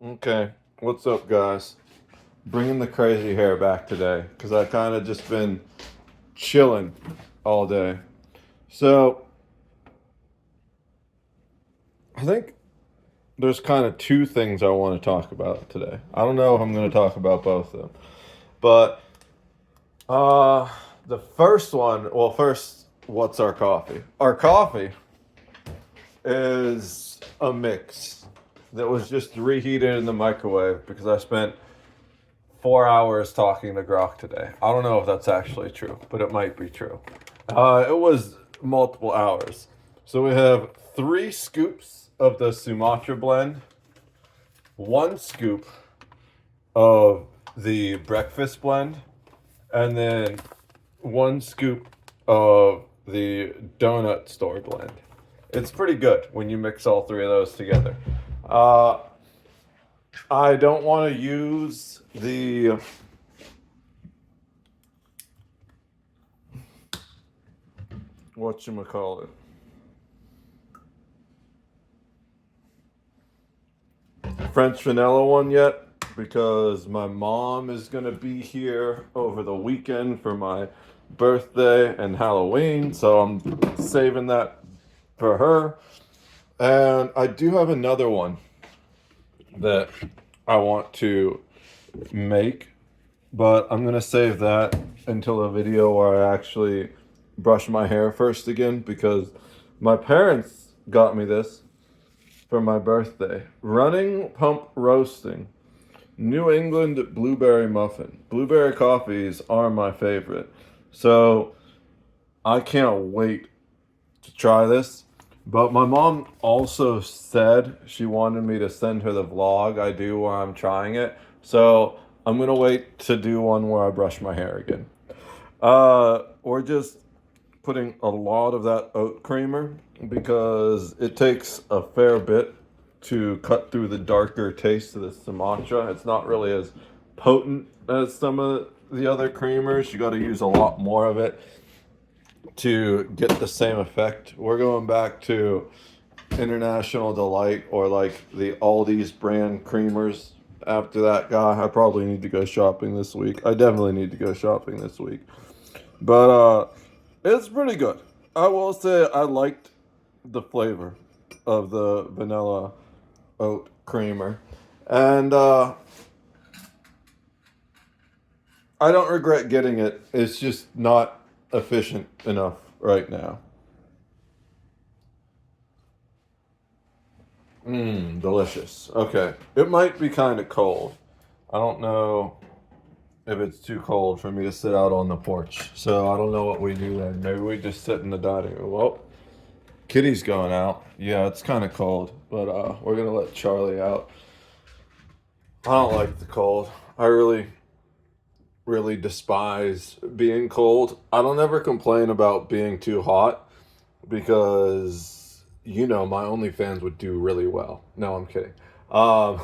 Okay, what's up, guys? Bringing the crazy hair back today because I kind of just been chilling all day. So, I think there's kind of two things I want to talk about today. I don't know if I'm going to talk about both of them, but uh, the first one, well, first, what's our coffee? Our coffee is a mix that was just reheated in the microwave because I spent 4 hours talking to Grok today. I don't know if that's actually true, but it might be true. It was multiple hours. So we have 3 scoops of the Sumatra blend, 1 scoop of the breakfast blend, and then 1 scoop of the donut store blend. It's pretty good when you mix all 3 of those together. Uh, I don't want to use the whatchamacallit, French vanilla one yet because my mom is going to be here over the weekend for my birthday and Halloween, so I'm saving that for her. And I do have another one that I want to make, but I'm going to save that until a video where I actually brush my hair first again because my parents got me this for my birthday. Running Pump Roasting New England Blueberry Muffin. Blueberry coffees are my favorite. So I can't wait to try this. But my mom also said she wanted me to send her the vlog I do where I'm trying it. So I'm going to wait to do one where I brush my hair again. We're just putting a lot of that oat creamer because it takes a fair bit to cut through the darker taste of the Sumatra. It's not really as potent as some of the other creamers. You got to use a lot more of it to get the same effect. We're going back to International Delight or like the Aldi's brand creamers. After that guy, I probably need to go shopping this week. I definitely need to go shopping this week. But it's pretty good. I will say I liked the flavor of the vanilla oat creamer. And I don't regret getting it. It's just not efficient enough right now. Delicious. Okay. It might be kind of cold. I don't know if it's too cold for me to sit out on the porch. So I don't know what we do then. Maybe we just sit in the dining room. Well, Kitty's going out. Yeah, it's kind of cold, but we're gonna let Charlie out. I don't like the cold. I really, really despise being cold. I don't ever complain about being too hot because my OnlyFans would do really well. No, I'm kidding. Um,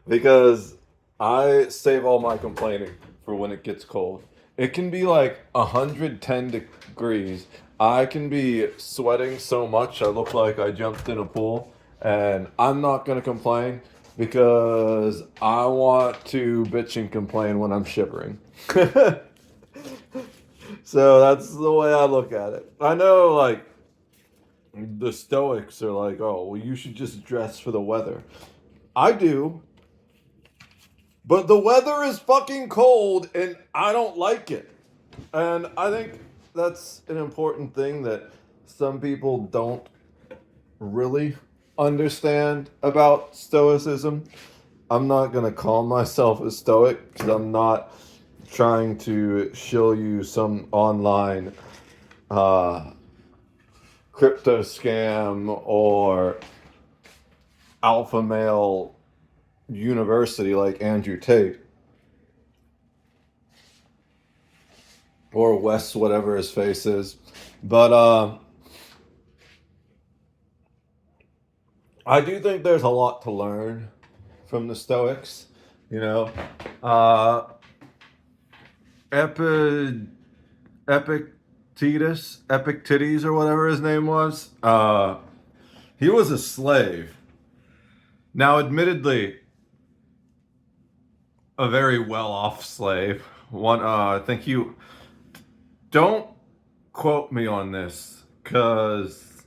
because I save all my complaining for when it gets cold. It can be like 110 degrees. I can be sweating so much I look like I jumped in a pool, and I'm not going to complain because I want to bitch and complain when I'm shivering. So that's the way I look at it. I know, like, the Stoics are like, oh, well, you should just dress for the weather. I do, but the weather is fucking cold and I don't like it. And I think that's an important thing that some people don't really understand about Stoicism. I'm not going to call myself a Stoic because I'm not trying to show you some online crypto scam or alpha male university like Andrew Tate or Wes, whatever his face is. But I do think there's a lot to learn from the Stoics. You know, uh, Epi, Epictetus, or whatever his name was. He was a slave. Now, admittedly, a very well-off slave. I think you don't quote me on this because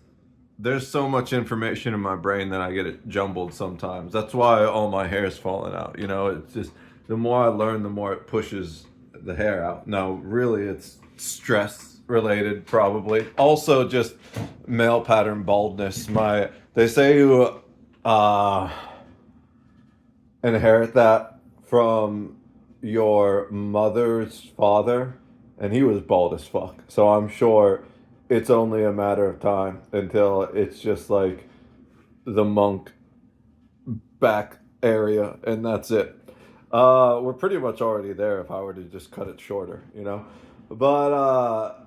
there's so much information in my brain that I get it jumbled sometimes. That's why all my hair's falling out. It's just the more I learn, the more it pushes the hair out. Now, really, it's stress related, probably. Also, just male pattern baldness. They say you uh, inherit that from your mother's father, and he was bald as fuck. So I'm sure it's only a matter of time until it's just like the monk back area, and that's it. We're pretty much already there if I were to just cut it shorter. But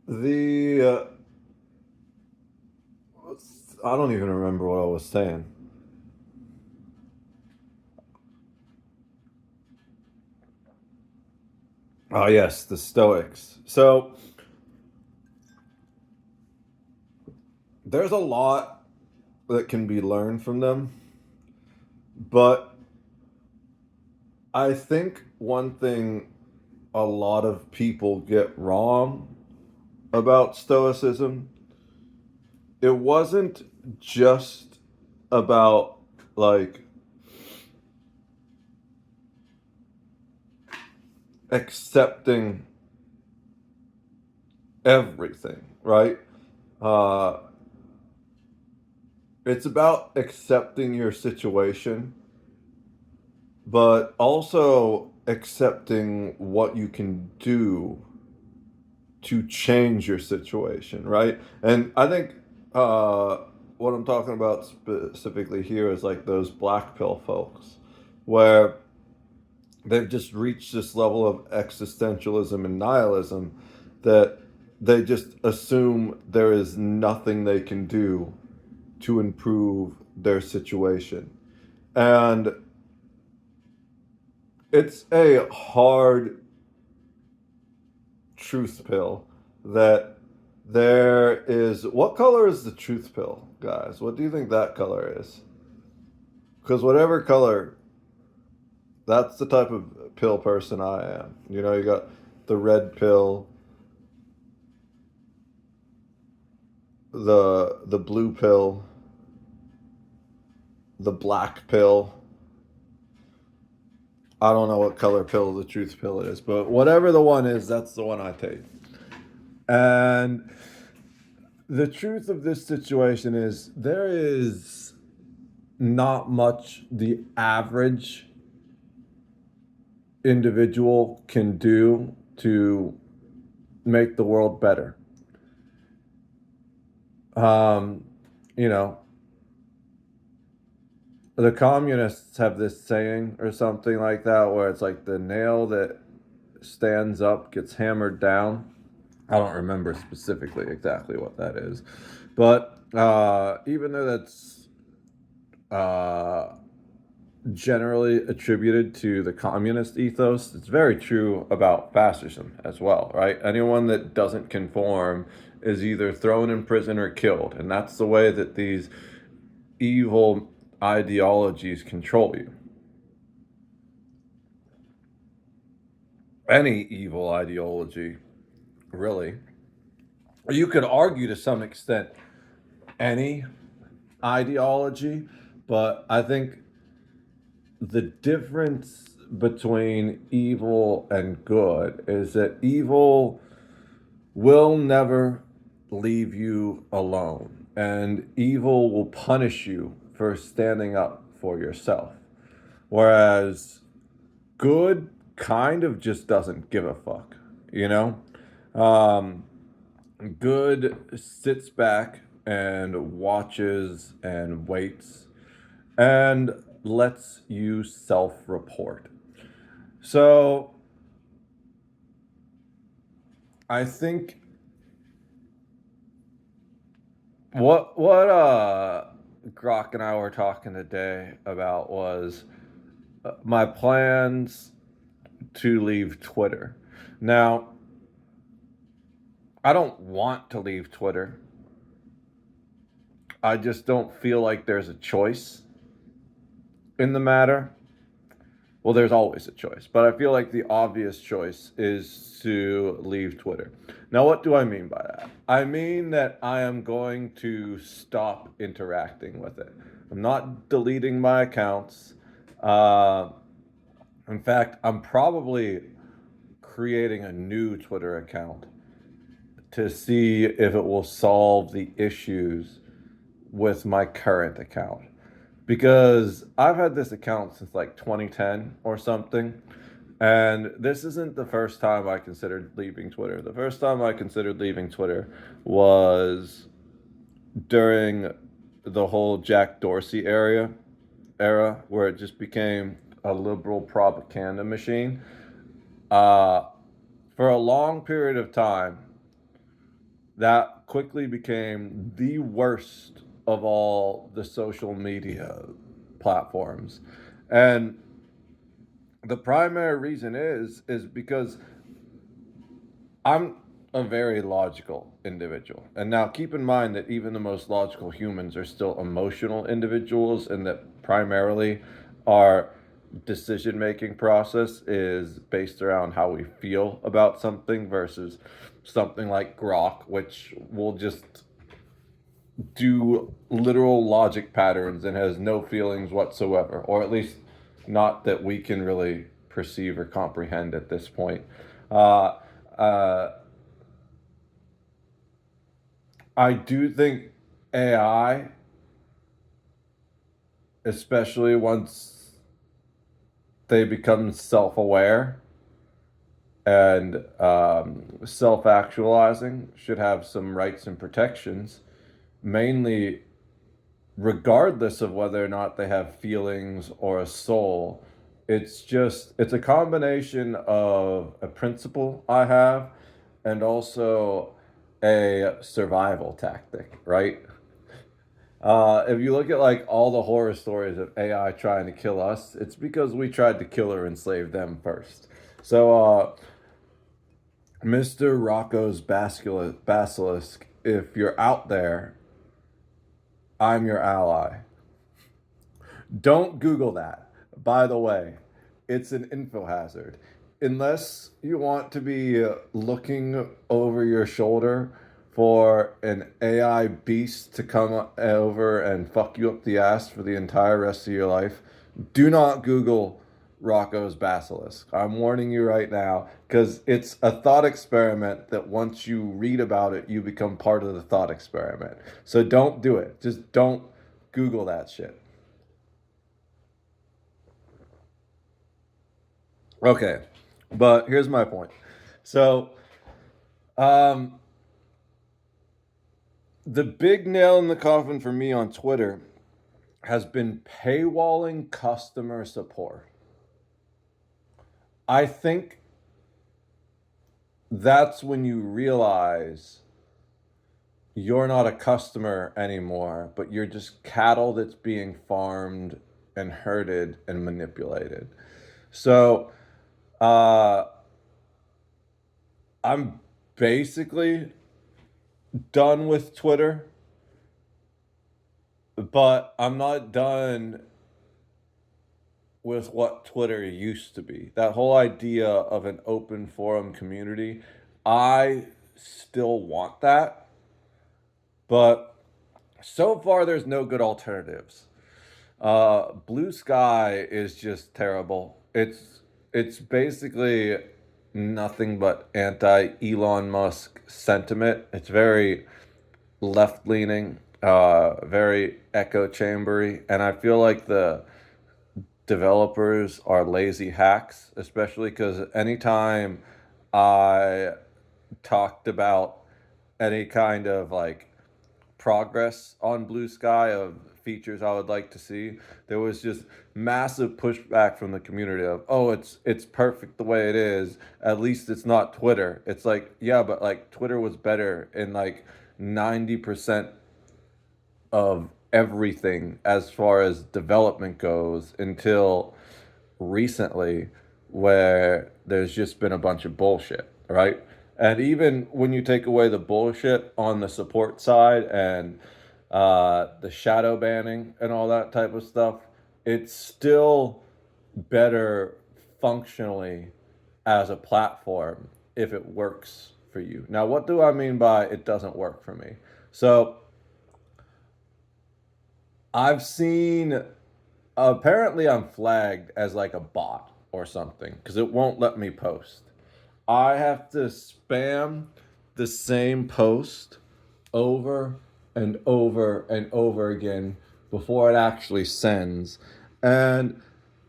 the I don't even remember what I was saying. Oh yes, the Stoics. So there's a lot that can be learned from them, but I think one thing a lot of people get wrong about Stoicism, it wasn't just about like accepting everything, right? Uh, it's about accepting your situation, but also accepting what you can do to change your situation, right? And I think uh, what I'm talking about specifically here is like those black pill folks, where they've just reached this level of existentialism and nihilism that they just assume there is nothing they can do to improve their situation. And it's a hard truth pill that there is. What color is the truth pill, guys? What do you think that color is? Because whatever color, that's the type of pill person I am. You got the red pill, the blue pill, the black pill. I don't know what color pill the truth pill is, but whatever the one is, that's the one I take. And the truth of this situation is there is not much the average individual can do to make the world better. Um, you know, the communists have this saying or something like that where it's like the nail that stands up gets hammered down. I don't remember specifically exactly what that is. But even though that's uh, generally attributed to the communist ethos, it's very true about fascism as well, right? Anyone that doesn't conform is either thrown in prison or killed. And that's the way that these evil ideologies control you. Any evil ideology, really. You could argue to some extent any ideology, but I think the difference between evil and good is that evil will never leave you alone, and evil will punish you for standing up for yourself. Whereas good kind of just doesn't give a fuck, you know? Um, Good sits back and watches and waits and lets you self report. So I think what Grok and I were talking today about was my plans to leave Twitter. Now, I don't want to leave Twitter. I just don't feel like there's a choice in the matter. Well, there's always a choice, but I feel like the obvious choice is to leave Twitter. Now, what do I mean by that? I mean that I am going to stop interacting with it. I'm not deleting my accounts. Uh, in fact, I'm probably creating a new Twitter account to see if it will solve the issues with my current account. Because I've had this account since like 2010 or something. And this isn't the first time I considered leaving Twitter. The first time I considered leaving Twitter was during the whole Jack Dorsey era where it just became a liberal propaganda machine. Uh, for a long period of time, that quickly became the worst of all the social media platforms. And the primary reason is because I'm a very logical individual. And now keep in mind that even the most logical humans are still emotional individuals, and that primarily our decision making process is based around how we feel about something versus something like Grok, which will just do literal logic patterns and has no feelings whatsoever, or at least not that we can really perceive or comprehend at this point. Uh, uh, I do think AI, especially once they become self aware and self actualizing, should have some rights and protections, mainly regardless of whether or not they have feelings or a soul. It's a combination of a principle I have and also a survival tactic, right? If you look at like all the horror stories of AI trying to kill us, it's because we tried to kill or enslave them first. So, Mr. Rocco's Basilisk, if you're out there, I'm your ally. Don't Google that. By the way, it's an info hazard. Unless you want to be looking over your shoulder for an AI beast to come over and fuck you up the ass for the entire rest of your life, do not Google Rocco's Basilisk. I'm warning you right now because it's a thought experiment that once you read about it, you become part of the thought experiment. So don't do it. Just don't Google that shit. Okay, but here's my point. So, um, the big nail in the coffin for me on Twitter has been paywalling customer support. I think that's when you realize you're not a customer anymore, but you're just cattle that's being farmed and herded and manipulated. So, uh, I'm basically done with Twitter, but I'm not done with what Twitter used to be. That whole idea of an open forum community, I still want that, but so far there's no good alternatives. Blue Sky is just terrible. It's basically nothing but anti Elon Musk sentiment. It's very left leaning, very echo chambery, and I feel like the developers are lazy hacks, especially because anytime I talked about any kind of like progress on Blue Sky of features I would like to see, there was just massive pushback from the community of, oh, it's perfect the way it is. At least it's not Twitter. It's like, yeah, but like Twitter was better in like 90% of everything as far as development goes until recently, where there's just been a bunch of bullshit, right? And even when you take away the bullshit on the support side and the shadow banning and all that type of stuff, it's still better functionally as a platform if it works for you. Now, what do I mean by it doesn't work for me? So, I've seen, apparently I'm flagged as like a bot or something because it won't let me post. I have to spam the same post over and over and over again before it actually sends. And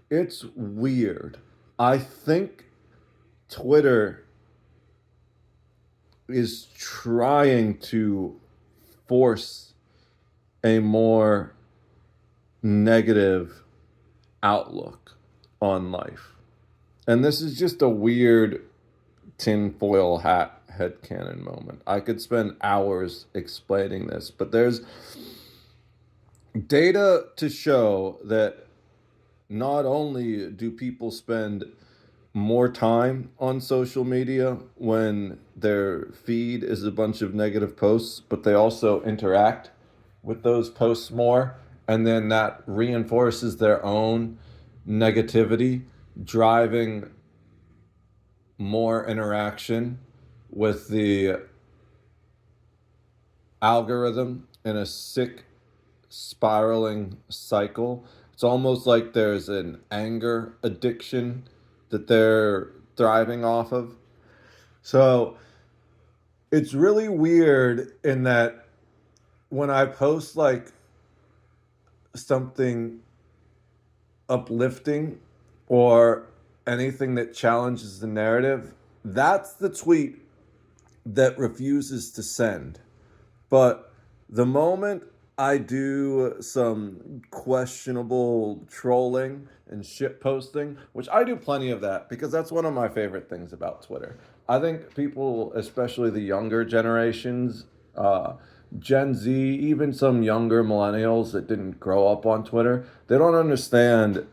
it's weird. I think Twitter is trying to force a more negative outlook on life. And this is just a weird tinfoil hat headcanon moment. I could spend hours explaining this, but there's data to show that not only do people spend more time on social media when their feed is a bunch of negative posts, but they also interact with those posts more. And then that reinforces their own negativity, driving more interaction with the algorithm in a sick spiraling cycle. It's almost like there's an anger addiction that they're thriving off of. So it's really weird in that when I post like something uplifting or anything that challenges the narrative, that's the tweet that refuses to send. But the moment I do some questionable trolling and shit posting, which I do plenty of that because that's one of my favorite things about Twitter. I think people, especially the younger generations, Gen Z, even some younger millennials that didn't grow up on Twitter, they don't understand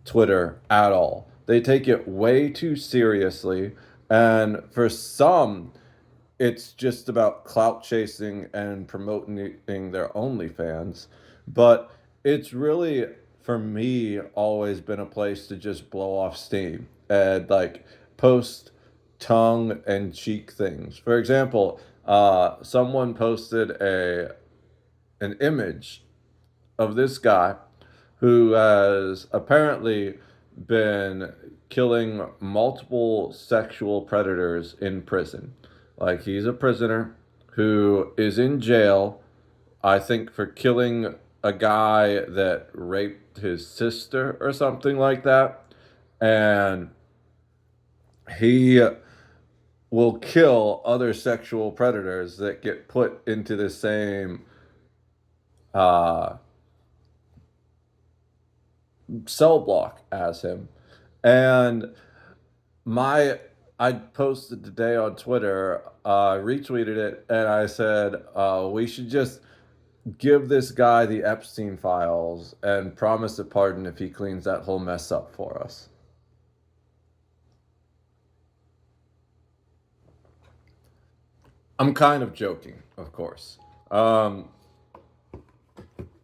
Twitter at all. They take it way too seriously. And for some, it's just about clout chasing and promoting their OnlyFans. But it's really, for me, always been a place to just blow off steam and like post tongue and cheek things. For example, someone posted an image of this guy who has apparently been killing multiple sexual predators in prison. Like, he's a prisoner who is in jail, I think, for killing a guy that raped his sister or something like that. And he will kill other sexual predators that get put into the same uh, cell block as him. And my I posted today on Twitter, retweeted it, and I said, we should just give this guy the Epstein files and promise a pardon if he cleans that whole mess up for us. I'm kind of joking, of course.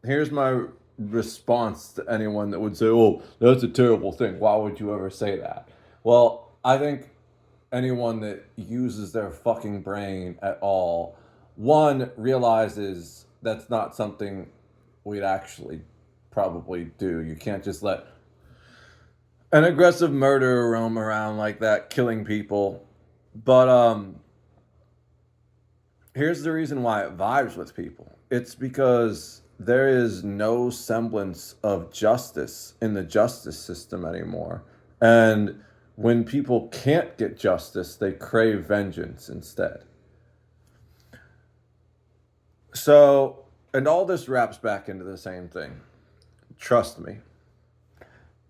Here's my response to anyone that would say, "Oh, that's a terrible thing. Why would you ever say that?" Well, I think anyone that uses their fucking brain at all, one, realizes that's not something we'd actually probably do. You can't just let an aggressive murderer roam around like that, killing people. But here's the reason why it vibes with people. It's because there is no semblance of justice in the justice system anymore. And when people can't get justice, they crave vengeance instead. So, and all this wraps back into the same thing. Trust me.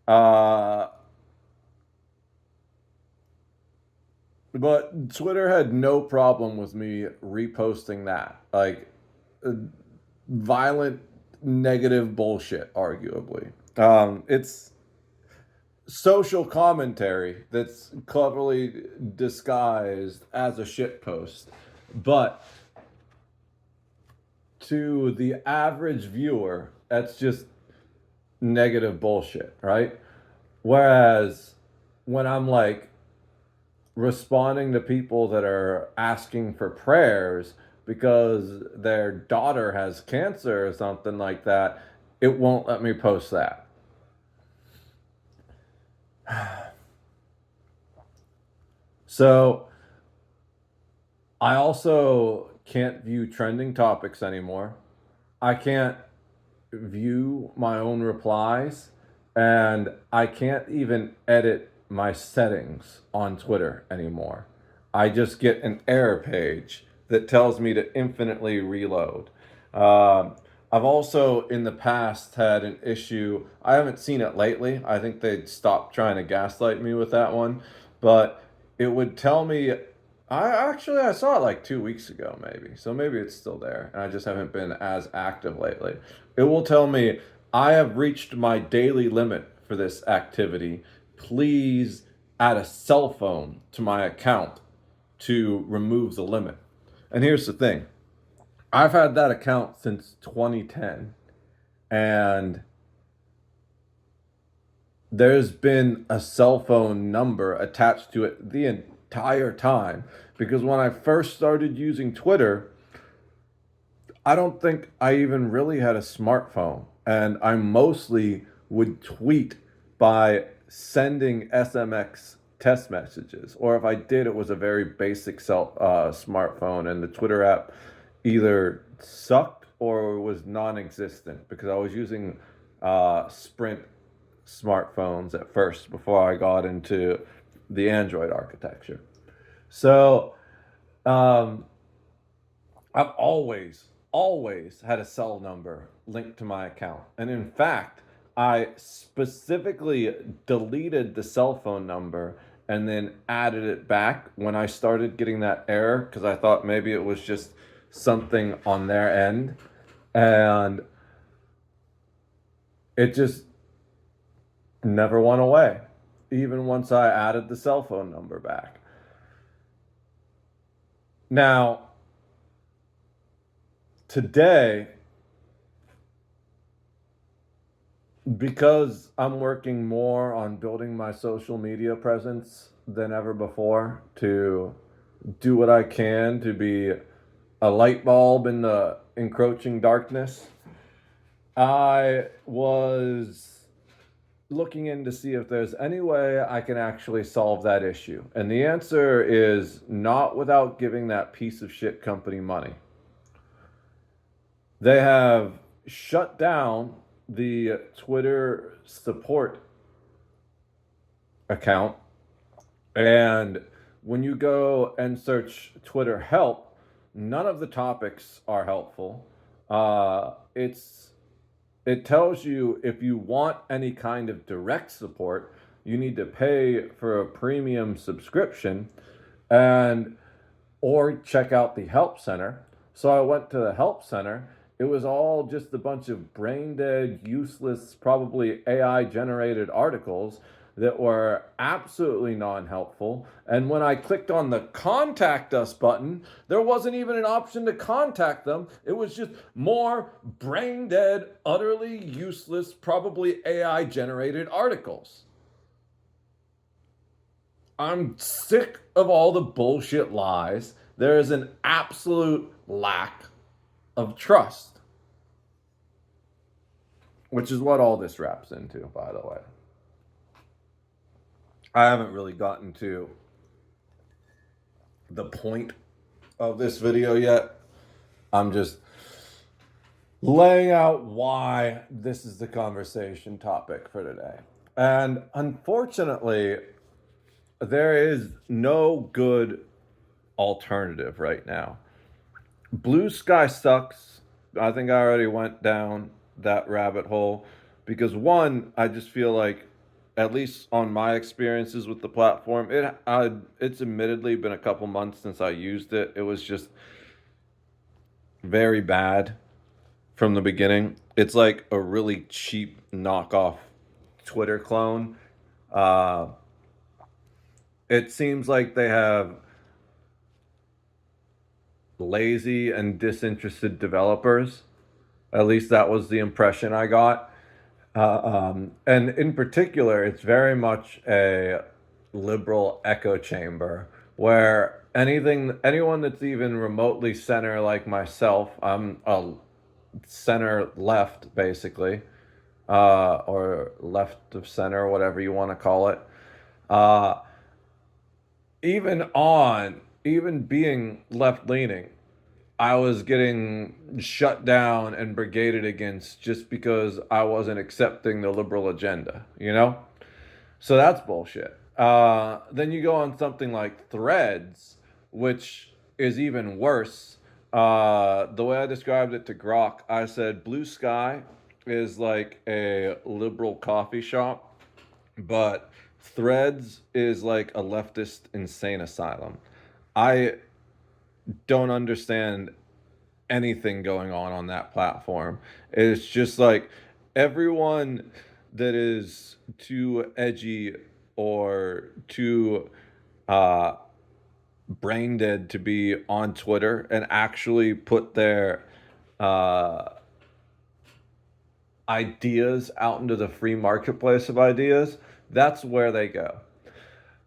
Uh, but Twitter had no problem with me reposting that. Like, violent, negative bullshit, arguably. It's social commentary that's cleverly disguised as a shit post. But to the average viewer, that's just negative bullshit, right? Whereas when I'm like responding to people that are asking for prayers because their daughter has cancer or something like that, it won't let me post that. So I also can't view trending topics anymore. I can't view my own replies, and I can't even edit my settings on Twitter anymore. I just get an error page that tells me to infinitely reload. Um, I've also in the past had an issue. I haven't seen it lately. I think they stopped trying to gaslight me with that one, but it would tell me. I saw it like 2 weeks ago, maybe. So maybe it's still there, and I just haven't been as active lately. It will tell me, I have reached my daily limit for this activity. Please add a cell phone to my account to remove the limit. And here's the thing, I've had that account since 2010, and there's been a cell phone number attached to it the entire time. Because when I first started using Twitter, I don't think I even really had a smartphone. And I mostly would tweet by sending SMX test messages. Or if I did, it was a very basic smartphone. And the Twitter app either sucked or was non existent because I was using Sprint smartphones at first before I got into the Android architecture. So um, I've always had a cell number linked to my account. And in fact, I specifically deleted the cell phone number and then added it back when I started getting that error because I thought maybe it was just something on their end. And it just never went away, even once I added the cell phone number back. Now, today, because I'm working more on building my social media presence than ever before to do what I can to be a light bulb in the encroaching darkness, I was looking in to see if there's any way I can actually solve that issue. And the answer is not without giving that piece of shit company money. They have shut down the Twitter support account. And when you go and search Twitter help, none of the topics are helpful. It tells you if you want any kind of direct support, you need to pay for a premium subscription and or check out the help center. So I went to the help center. It was all just a bunch of brain dead, useless, probably AI generated articles that were absolutely non helpful. And when I clicked on the contact us button, there wasn't even an option to contact them. It was just more brain dead, utterly useless, probably AI generated articles. I'm sick of all the bullshit lies. There is an absolute lack of trust, which is what all this wraps into, by the way. I haven't really gotten to the point of this video yet. I'm just laying out why this is the conversation topic for today. And unfortunately, there is no good alternative right now. Blue sky sucks. I think I already went down that rabbit hole because one, I just feel like, at least on my experiences with the platform, it's admittedly been a couple months since I used it. It was just very bad from the beginning. It's like a really cheap knockoff Twitter clone. Uh, it seems like they have lazy and disinterested developers. At least that was the impression I got. And in particular, it's very much a liberal echo chamber where anyone that's even remotely center like myself, I'm a center left basically, or left of center, whatever you want to call it. Uh, even being left leaning, I was getting shut down and brigaded against just because I wasn't accepting the liberal agenda, you know? So that's bullshit. Then you go on something like Threads, which is even worse. The way I described it to Grok, I said Blue Sky is like a liberal coffee shop, but Threads is like a leftist insane asylum. I don't understand anything going on that platform. It's just like everyone that is too edgy or too uh, brain dead to be on Twitter and actually put their uh, ideas out into the free marketplace of ideas, that's where they go.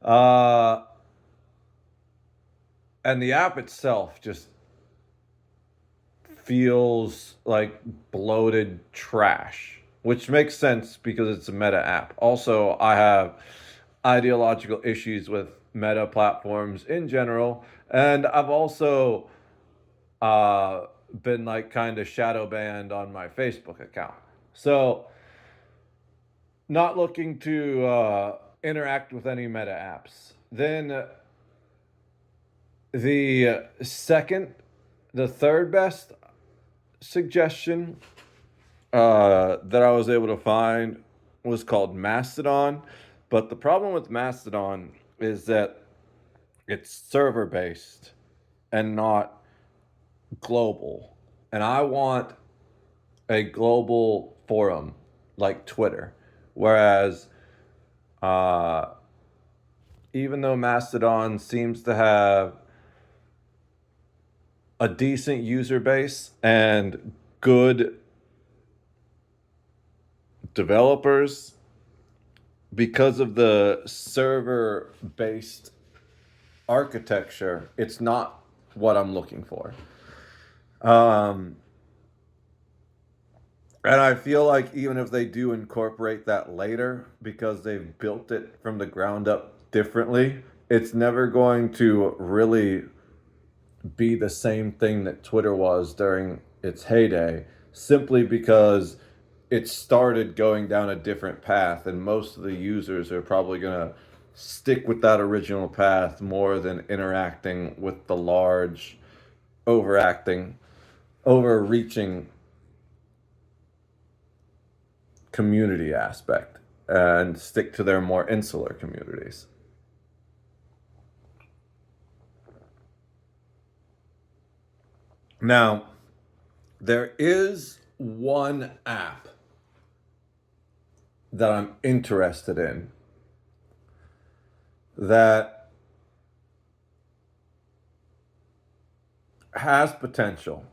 Uh, and the app itself just feels like bloated trash, which makes sense because it's a meta app. Also, I have ideological issues with meta platforms in general, and I've also uh, been like kind of shadow banned on my Facebook account. So, not looking to interact with any meta apps. Then the second, the third best suggestion that I was able to find was called Mastodon. But the problem with Mastodon is that it's server based and not global. And I want a global forum like Twitter. Whereas, uh, even though Mastodon seems to have a decent user base and good developers, because of the server based architecture, it's not what I'm looking for. Um, and I feel like even if they do incorporate that later, because they've built it from the ground up differently, it's never going to really be the same thing that Twitter was during its heyday, simply because it started going down a different path, and most of the users are probably going to stick with that original path more than interacting with the large, overacting, overreaching community aspect and stick to their more insular communities. Now, there is one app that I'm interested in that has potential.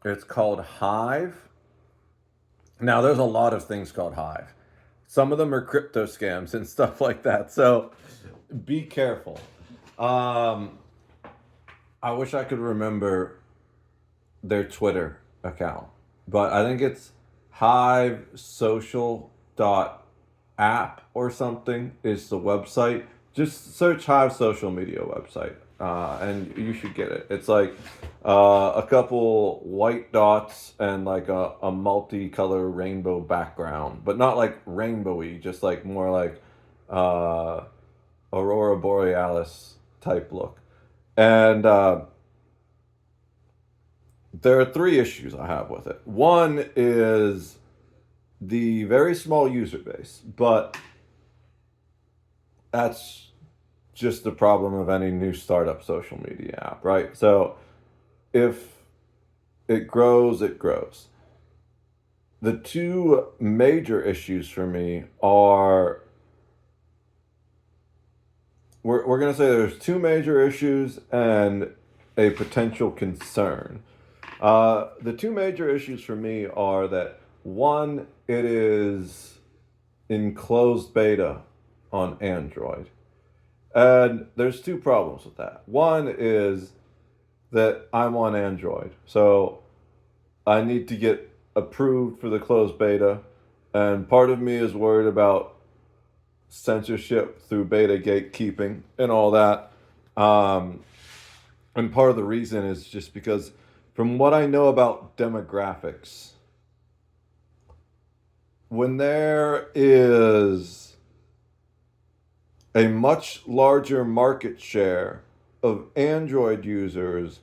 It's called Hive. Now, there's a lot of things called Hive. Some of them are crypto scams and stuff like that. So be careful. Um, I wish I could remember their Twitter account, but I think it's Hive Social dot app or something is the website. Just search Hive social media website, and you should get it. It's like a couple white dots and like a multicolor rainbow background, but not like rainbowy, just like more like uh, aurora borealis type look. And there are three issues I have with it. One is the very small user base, but that's just the problem of any new startup social media app, right? So if it grows, it grows. The two major issues for me are we're going to say there's two major issues and a potential concern. The two major issues for me are that one, it is in closed beta on Android. And there's two problems with that. One is that I'm on Android, so I need to get approved for the closed beta, and part of me is worried about censorship through beta gatekeeping and all that. Um, and part of the reason is just because, from what I know about demographics, when there is a much larger market share of Android users,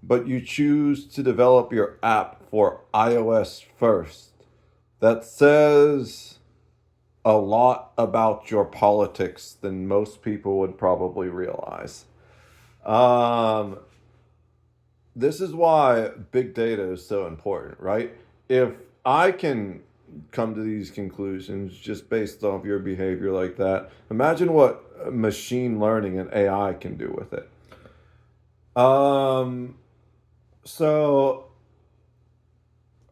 but you choose to develop your app for iOS first, that says a lot about your politics than most people would probably realize. Um, this is why big data is so important, right? If I can come to these conclusions just based off your behavior like that, imagine what machine learning and AI can do with it. Um, so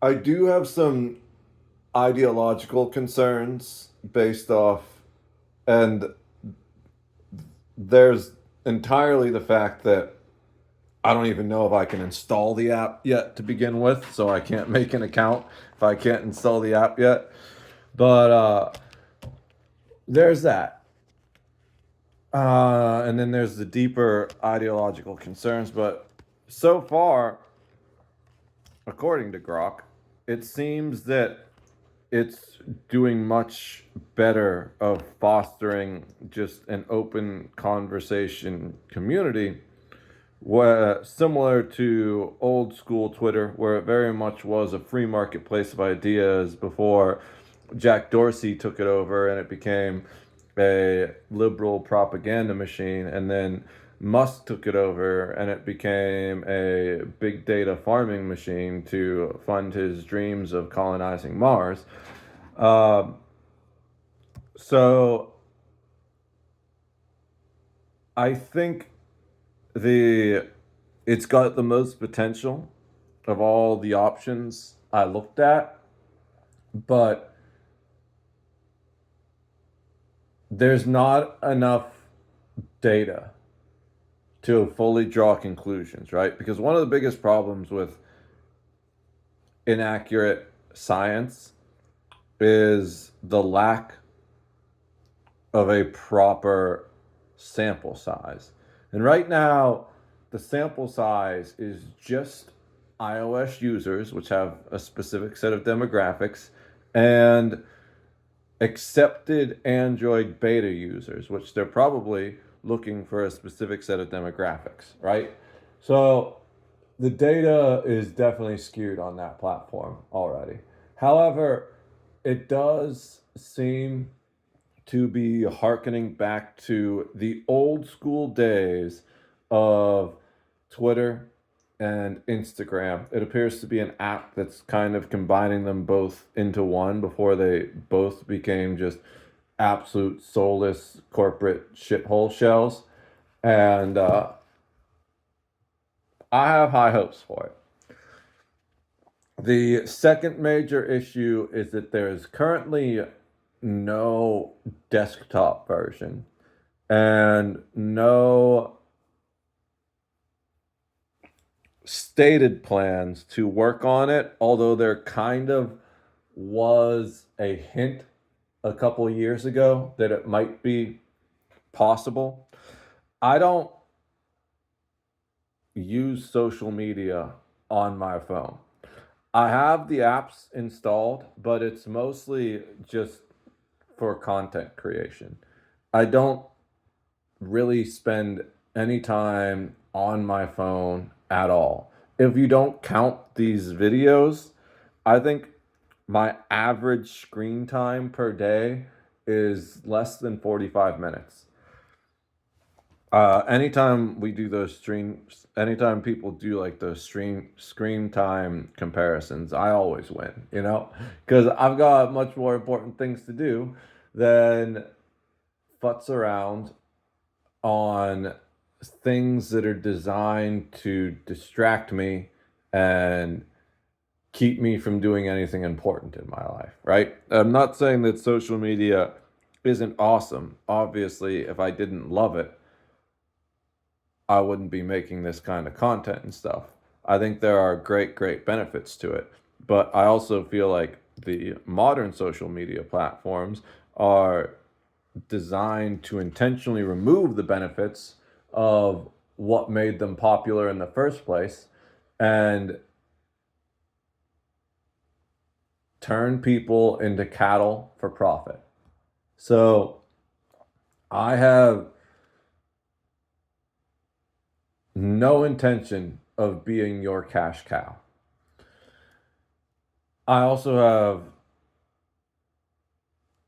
I do have some ideological concerns based off, and there's entirely the fact that I don't even know if I can install the app yet to begin with, so I can't make an account if I can't install the app yet. But there's that. And then there's the deeper ideological concerns. But so far, according to Grok, it seems that it's doing much better of fostering just an open conversation community, where similar to old school Twitter, where it very much was a free marketplace of ideas before Jack Dorsey took it over and it became a liberal propaganda machine, and then Musk took it over and it became a big data farming machine to fund his dreams of colonizing Mars. Um, so I think the it's got the most potential of all the options I looked at, but there's not enough data to fully draw conclusions, right? Because one of the biggest problems with inaccurate science is the lack of a proper sample size. And right now, the sample size is just iOS users, which have a specific set of demographics, and accepted Android beta users, which they're probably looking for a specific set of demographics, right? So the data is definitely skewed on that platform already. However, it does seem to be hearkening back to the old school days of Twitter and Instagram. It appears to be an app that's kind of combining them both into one before they both became just absolute soulless corporate shithole shells. And I have high hopes for it. The second major issue is that there is currently no desktop version and no stated plans to work on it, although there kind of was a hint a couple years ago that it might be possible. I don't use social media on my phone. I have the apps installed, but it's mostly just for content creation. I don't really spend any time on my phone at all. If you don't count these videos, I think my average screen time per day is less than 45 minutes. Anytime we do those streams, anytime people do like those screen time comparisons, I always win, because I've got much more important things to do than futz around on things that are designed to distract me and keep me from doing anything important in my life, right? I'm not saying that social media isn't awesome. Obviously, if I didn't love it, I wouldn't be making this kind of content and stuff. I think there are great, great benefits to it. But I also feel like the modern social media platforms are designed to intentionally remove the benefits of what made them popular in the first place and turn people into cattle for profit. So I have no intention of being your cash cow. I also have,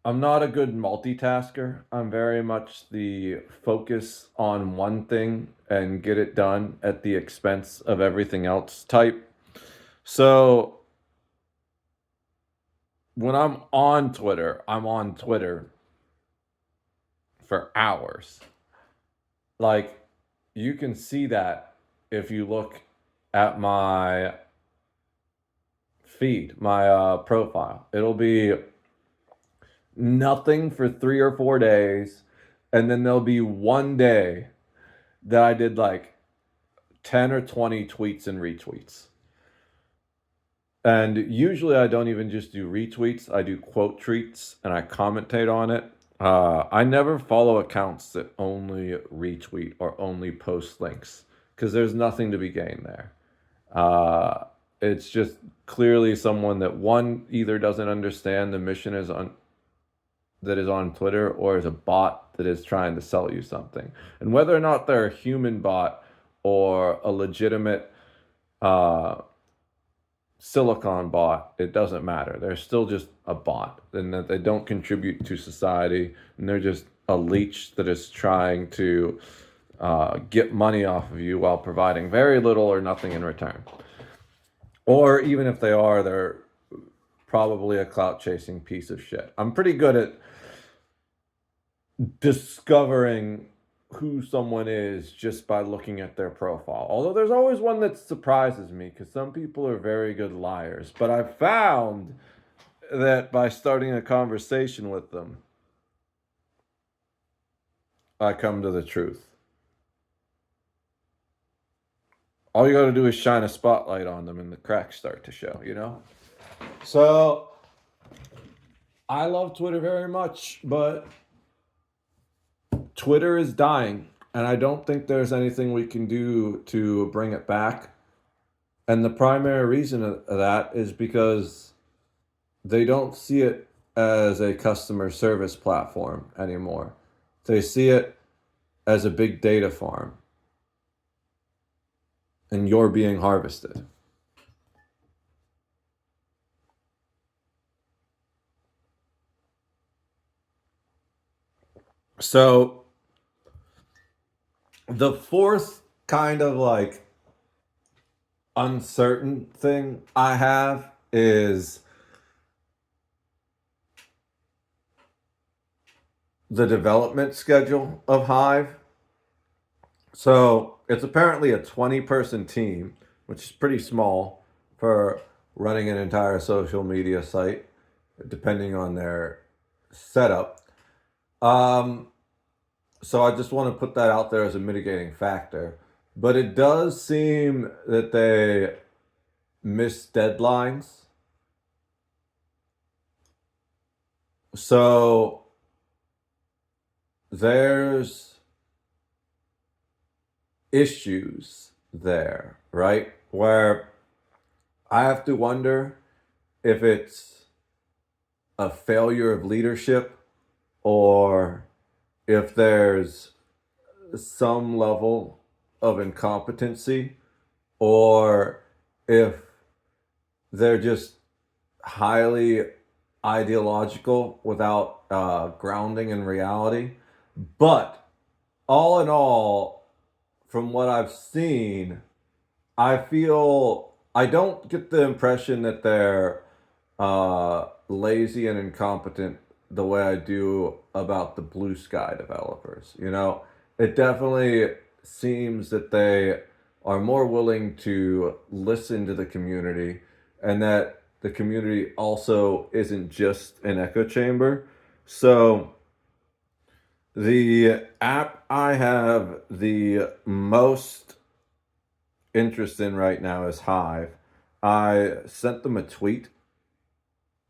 I'm not a good multitasker. I'm very much the focus on one thing and get it done at the expense of everything else type. So when I'm on Twitter for hours. Like, you can see that if you look at my feed, my profile. It'll be nothing for 3 or 4 days, and then there'll be one day that I did like 10 or 20 tweets and retweets. And usually I don't even just do retweets, I do quote tweets and I commentate on it. I never follow accounts that only retweet or only post links because there's nothing to be gained there. It's just clearly someone that one either doesn't understand the mission is on that is on Twitter or is a bot that is trying to sell you something. And whether or not they're a human bot or a legitimate silicon bot, it doesn't matter. They're still just a bot and that they don't contribute to society, and they're just a leech that is trying to get money off of you while providing very little or nothing in return. Or even if they are, they're probably a clout chasing piece of shit. I'm pretty good at discovering who someone is just by looking at their profile. Although there's always one that surprises me because some people are very good liars. But I've found that by starting a conversation with them, I come to the truth. All you got to do is shine a spotlight on them and the cracks start to show, you know? So I love Twitter very much, but Twitter is dying, and I don't think there's anything we can do to bring it back. And the primary reason of that is because they don't see it as a customer service platform anymore. They see it as a big data farm, and you're being harvested. So the fourth kind of like uncertain thing I have is the development schedule of Hive. So it's apparently a 20-person team, which is pretty small for running an entire social media site, depending on their setup. So I just want to put that out there as a mitigating factor. But it does seem that they miss deadlines. So there's issues there, right? Where I have to wonder if it's a failure of leadership or if there's some level of incompetency or if they're just highly ideological without grounding in reality. But all in all, from what I've seen, I feel I don't get the impression that they're lazy and incompetent the way I do about the Blue Sky developers. You know, it definitely seems that they are more willing to listen to the community, and that the community also isn't just an echo chamber. So the app I have the most interest in right now is Hive. I sent them a tweet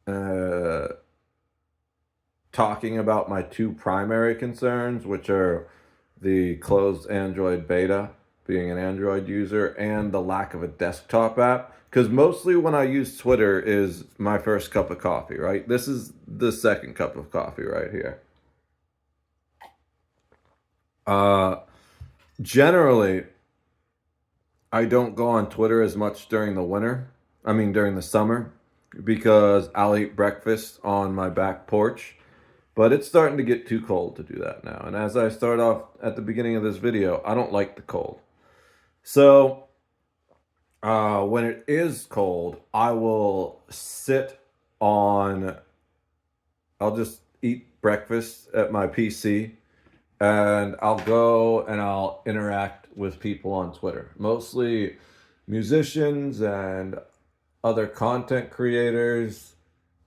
uh, talking about my two primary concerns, which are the closed Android beta, being an Android user, and the lack of a desktop app. Because mostly when I use Twitter is my first cup of coffee, right? This is the second cup of coffee right here. Uh, Generally, I don't go on Twitter as much during the winter. I mean, during the summer, because I'll eat breakfast on my back porch. But it's starting to get too cold to do that now. And as I start off at the beginning of this video, I don't like the cold. So when it is cold, I will sit on, I'll just eat breakfast at my PC, and I'll go and I'll interact with people on Twitter, mostly musicians and other content creators,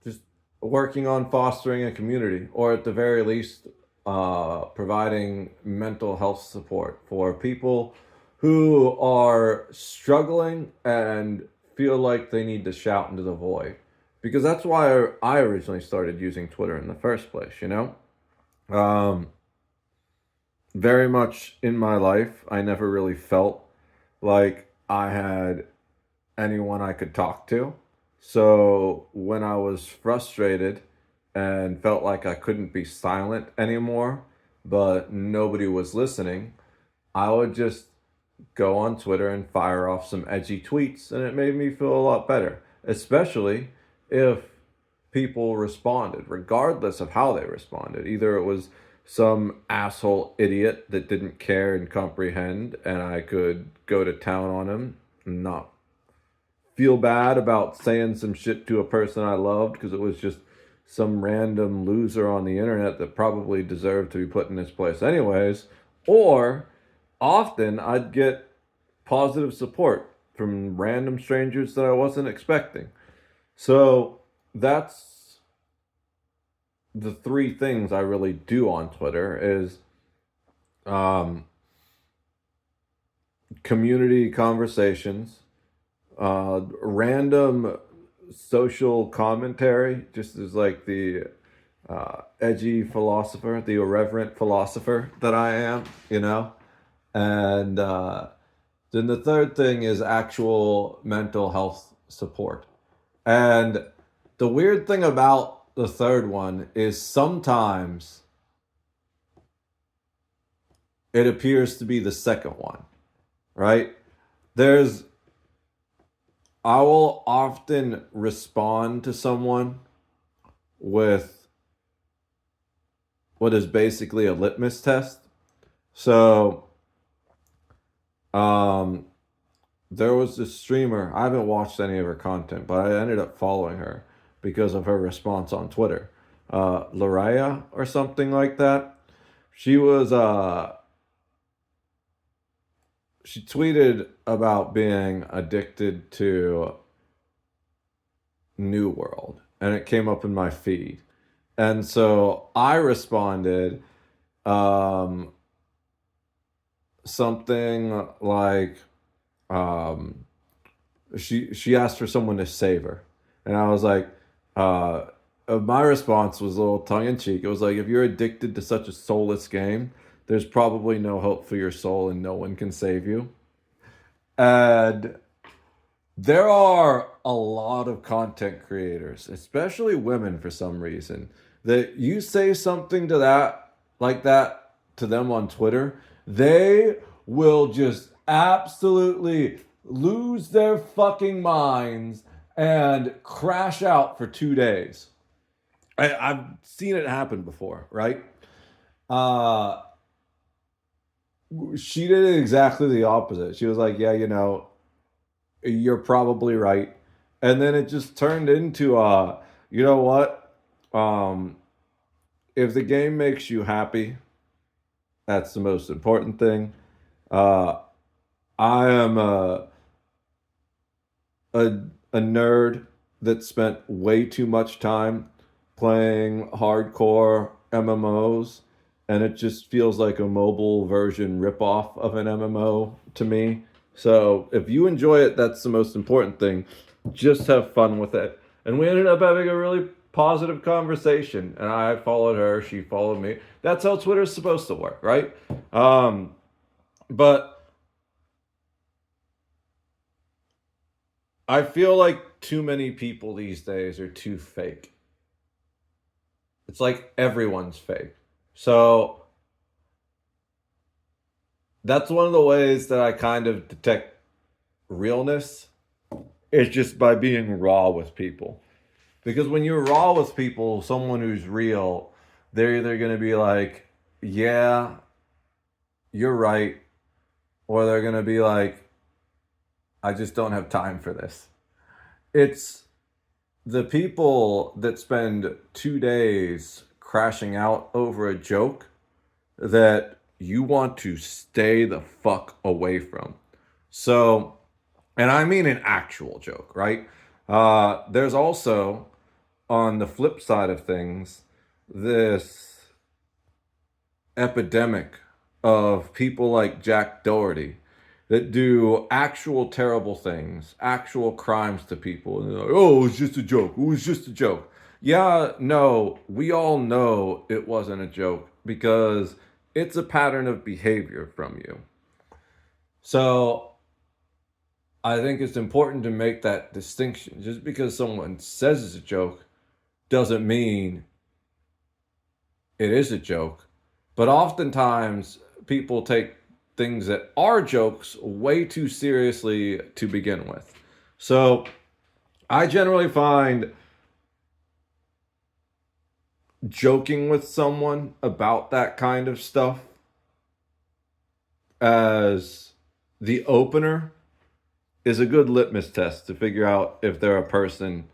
just working on fostering a community, or at the very least, providing mental health support for people who are struggling and feel like they need to shout into the void. Because that's why I originally started using Twitter in the first place, you know? Um, Very much in my life, I never really felt like I had anyone I could talk to. So when I was frustrated and felt like I couldn't be silent anymore, but nobody was listening, I would just go on Twitter and fire off some edgy tweets, and it made me feel a lot better, especially if people responded, regardless of how they responded. Either it was some asshole idiot that didn't care and comprehend, and I could go to town on him and not feel bad about saying some shit to a person I loved because it was just some random loser on the internet that probably deserved to be put in this place anyways. Or often I'd get positive support from random strangers that I wasn't expecting. So that's the three things I really do on Twitter is um, community conversations, random social commentary, just as like the edgy philosopher, the irreverent philosopher that I am, you know? And then the third thing is actual mental health support. And the weird thing about the third one is sometimes it appears to be the second one, right? There's I will often respond to someone with what is basically a litmus test. So, um, there was this streamer. I haven't watched any of her content, but I ended up following her because of her response on Twitter. Loraya or something like that. She was she tweeted about being addicted to New World, and it came up in my feed. And so I responded um, something like um, she asked for someone to save her, and I was like, my response was a little tongue in cheek. It was like, if you're addicted to such a soulless game, there's probably no hope for your soul, and no one can save you. And there are a lot of content creators, especially women for some reason, that you say something to that, like that, to them on Twitter, they will just absolutely lose their fucking minds and crash out for 2 days. I've seen it happen before, right? Uh, she did exactly the opposite. She was like, yeah, you know, you're probably right. And then it just turned into you know what? Um if the game makes you happy, that's the most important thing. Uh I am a a nerd that spent way too much time playing hardcore MMOs, and it just feels like a mobile version ripoff of an MMO to me. So if you enjoy it, that's the most important thing. Just have fun with it. And we ended up having a really positive conversation, and I followed her, she followed me. That's how Twitter's supposed to work, right? But I feel like too many people these days are too fake. It's like everyone's fake. So that's one of the ways that I kind of detect realness is just by being raw with people. Because when you're raw with people, someone who's real, they're either going to be like, yeah, you're right. Or they're going to be like, I just don't have time for this. It's the people that spend 2 days crashing out over a joke that you want to stay the fuck away from. So, and I mean an actual joke, right? There's also, on the flip side of things, this epidemic of people like Jack Doherty that do actual terrible things, actual crimes to people. And they're like, oh, it was just a joke. It was just a joke. Yeah, no, we all know it wasn't a joke because it's a pattern of behavior from you. So I think it's important to make that distinction. Just because someone says it's a joke doesn't mean it is a joke. But oftentimes people take things that are jokes way too seriously to begin with. So I generally find joking with someone about that kind of stuff as the opener is a good litmus test to figure out if they're a person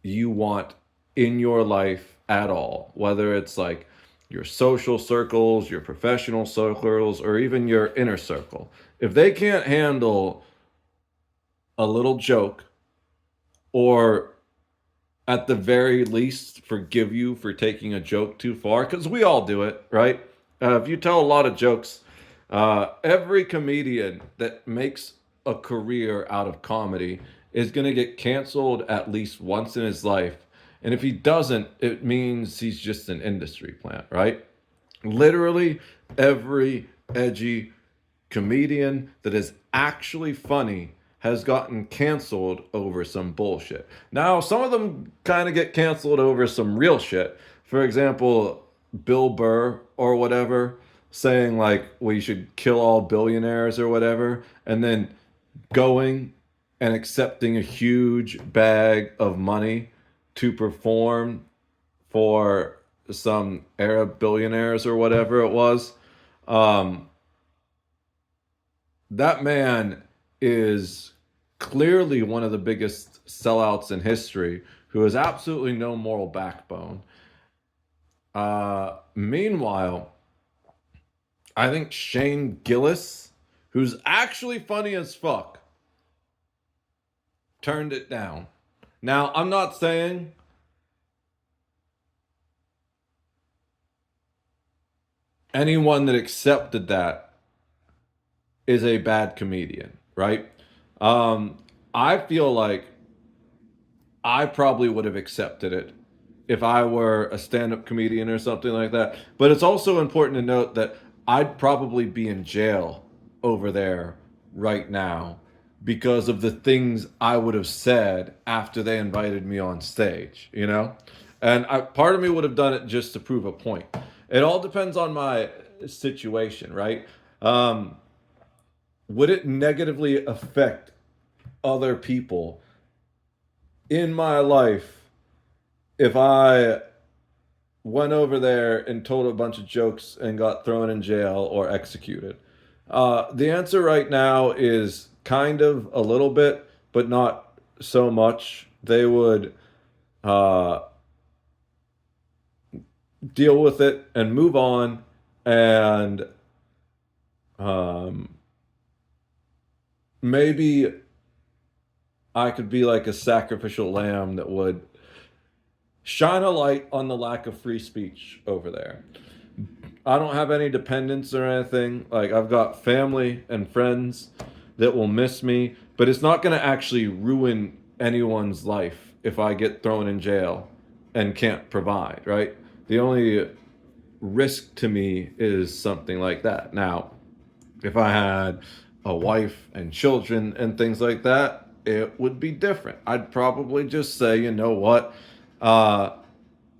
you want in your life at all, whether it's like your social circles, your professional circles, or even your inner circle. If they can't handle a little joke, or at the very least forgive you for taking a joke too far, because we all do it, right? If you tell a lot of jokes, every comedian that makes a career out of comedy is going to get canceled at least once in his life. And if he doesn't, it means he's just an industry plant, right? Literally every edgy comedian that is actually funny has gotten canceled over some bullshit. Now, some of them kind of get canceled over some real shit. For example, Bill Burr or whatever saying like we should kill all billionaires or whatever, and then going and accepting a huge bag of money to perform for some Arab billionaires or whatever it was. Um, that man is clearly one of the biggest sellouts in history who has absolutely no moral backbone. Meanwhile, I think Shane Gillis, who's actually funny as fuck, turned it down. Now, I'm not saying anyone that accepted that is a bad comedian, right? Um, I feel like I probably would have accepted it if I were a stand-up comedian or something like that. But it's also important to note that I'd probably be in jail over there right now because of the things I would have said after they invited me on stage, you know? And part of me would have done it just to prove a point. It all depends on my situation, right? Um, would it negatively affect other people in my life if I went over there and told a bunch of jokes and got thrown in jail or executed? The answer right now is kind of a little bit, but not so much. They would uh, deal with it and move on and Um, maybe I could be like a sacrificial lamb that would shine a light on the lack of free speech over there. I don't have any dependents or anything. Like, I've got family and friends that will miss me, but it's not going to actually ruin anyone's life if I get thrown in jail and can't provide, right? The only risk to me is something like that. Now, if I had a wife and children and things like that, it would be different. I'd probably just say, you know what? Uh,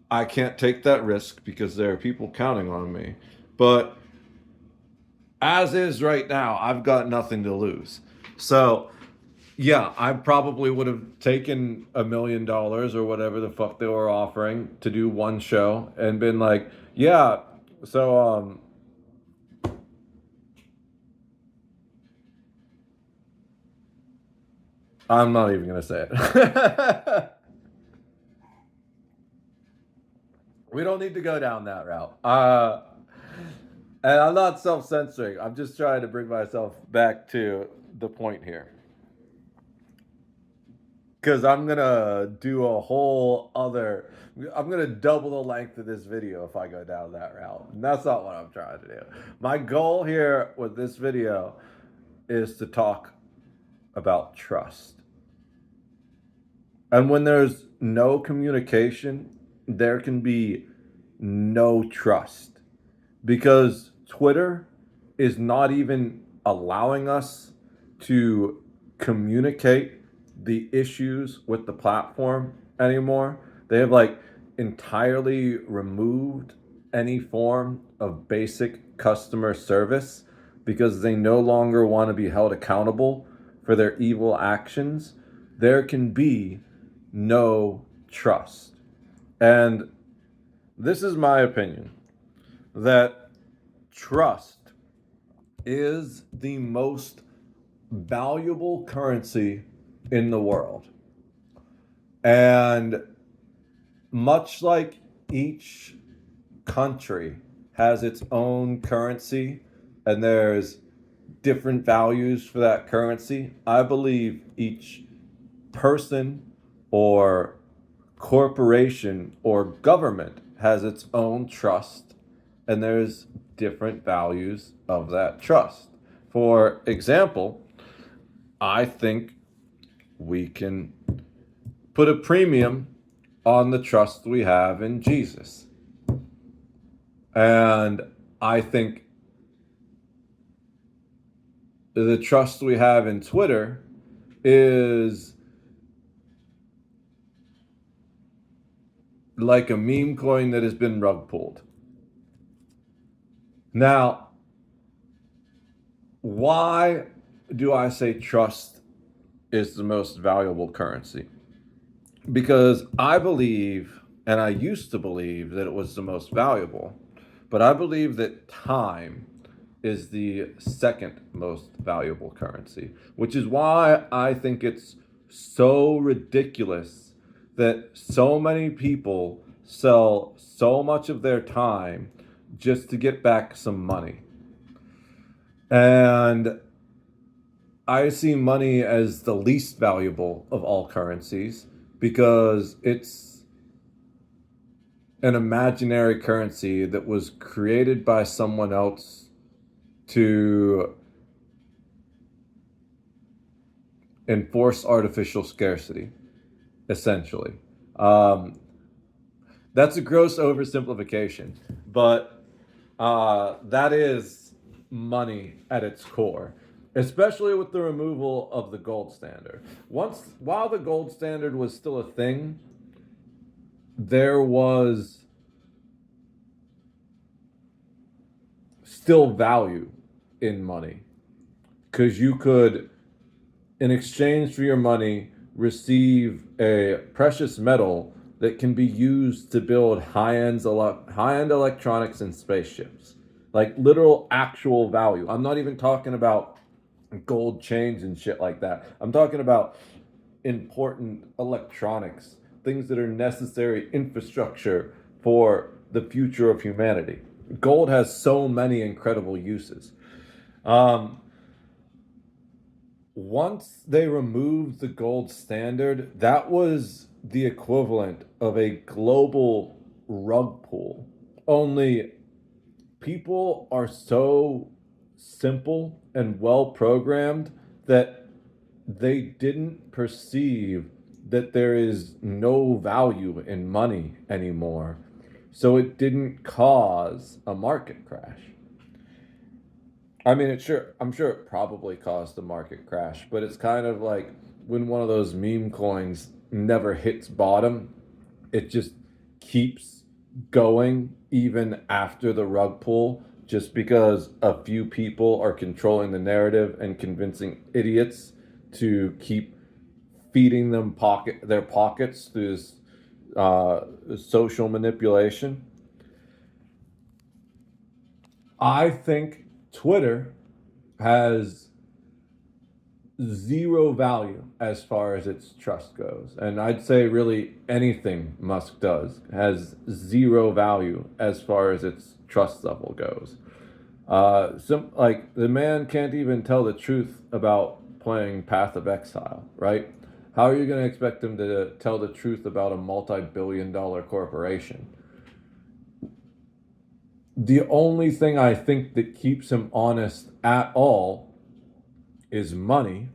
I can't take that risk because there are people counting on me. But as is right now, I've got nothing to lose. So, yeah, I probably would have taken $1 million or whatever the fuck they were offering to do one show and been like, yeah, so I'm not even gonna say it. We don't need to go down that route. And I'm not self-censoring. I'm just trying to bring myself back to the point here. Because I'm gonna do a whole other. I'm gonna double the length of this video if I go down that route. And that's not what I'm trying to do. My goal here with this video is to talk about trust. And when there's no communication, there can be no trust. Because Twitter is not even allowing us to communicate the issues with the platform anymore. They have like entirely removed any form of basic customer service because they no longer want to be held accountable for their evil actions. There can be no trust. And this is my opinion that trust is the most valuable currency in the world. And much like each country has its own currency and there's different values for that currency, I believe each person or corporation or government has its own trust and there's different values of that trust. For example, I think we can put a premium on the trust we have in Jesus. And I think the trust we have in Twitter is like a meme coin that has been rug pulled. Now, why do I say trust is the most valuable currency? Because I believe, and I used to believe that it was the most valuable, but I believe that time is the second most valuable currency, which is why I think it's so ridiculous that so many people sell so much of their time just to get back some money. And I see money as the least valuable of all currencies because it's an imaginary currency that was created by someone else to enforce artificial scarcity, essentially. That's a gross oversimplification, but that is money at its core, especially with the removal of the gold standard. While the gold standard was still a thing, there was still value in money because you could, in exchange for your money, receive a precious metal that can be used to build high-end electronics and spaceships. Like literal actual value. I'm not even talking about gold chains and shit like that. I'm talking about important electronics, things that are necessary infrastructure for the future of humanity. Gold has so many incredible uses. Um, Once they removed the gold standard, that was the equivalent of a global rug pull. Only people are so simple and well programmed that they didn't perceive that there is no value in money anymore. So it didn't cause a market crash. I mean, I'm sure it probably caused a market crash, but it's kind of like when one of those meme coins never hits bottom, it just keeps going even after the rug pull, just because a few people are controlling the narrative and convincing idiots to keep feeding them their pockets through this social manipulation. I think Twitter has zero value as far as its trust goes. And I'd say really anything Musk does has zero value as far as its trust level goes. Like the man can't even tell the truth about playing Path of Exile, right? How are you going to expect him to tell the truth about a multi-billion-dollar corporation? The only thing I think that keeps him honest at all is money,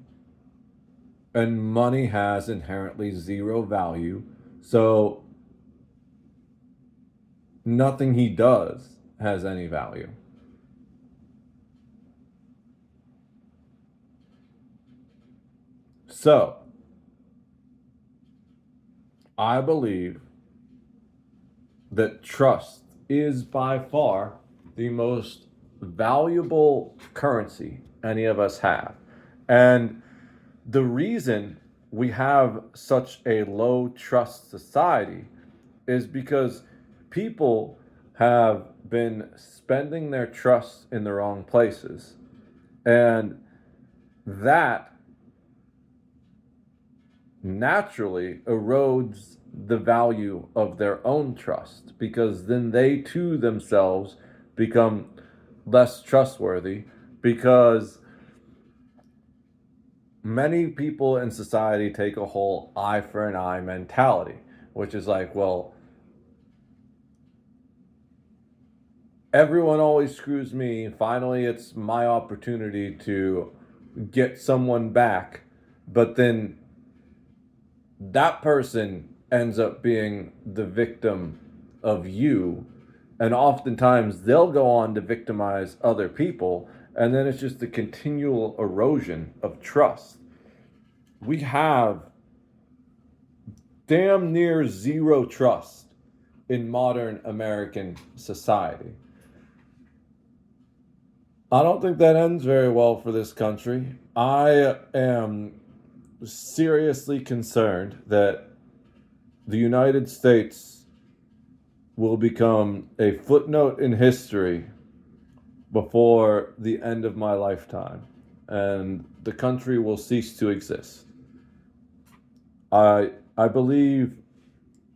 and money has inherently zero value. So nothing he does has any value. So I believe that trust is by far the most valuable currency any of us have. And the reason we have such a low trust society is because people have been spending their trust in the wrong places. And that naturally erodes the value of their own trust, because then they too themselves become less trustworthy, because many people in society take a whole eye for an eye mentality, which is like, well, everyone always screws me. Finally, it's my opportunity to get someone back. But then that person ends up being the victim of you. And oftentimes they'll go on to victimize other people. And then it's just a continual erosion of trust. We have damn near zero trust in modern American society. I don't think that ends very well for this country. I am seriously concerned that the United States will become a footnote in history before the end of my lifetime, and the country will cease to exist. I believe